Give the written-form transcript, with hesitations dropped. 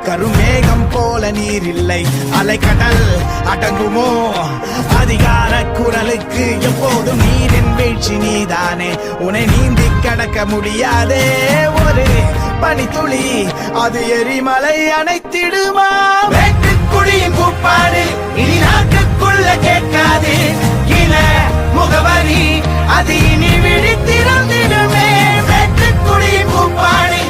கருமேகம் போல நீர் இல்லை, அலைக்கடல் அடங்குமோ? அதிகார குரலுக்கு எப்போதும் நீரின் வீழ்ச்சி நீதானே. உன்னை நீந்தி கடக்க முடியாதே ஒரு பனித்துளி, அது எரிமலை அணைத்திடுமா? வெட்டுக்குடியின் கூப்பாடு இனி நாட்டுக்குள்ள கேட்காது. இன முகவரி அது இனி விழித்திறந்திடுமே. வெட்டுக்குடியின் கூப்பாடு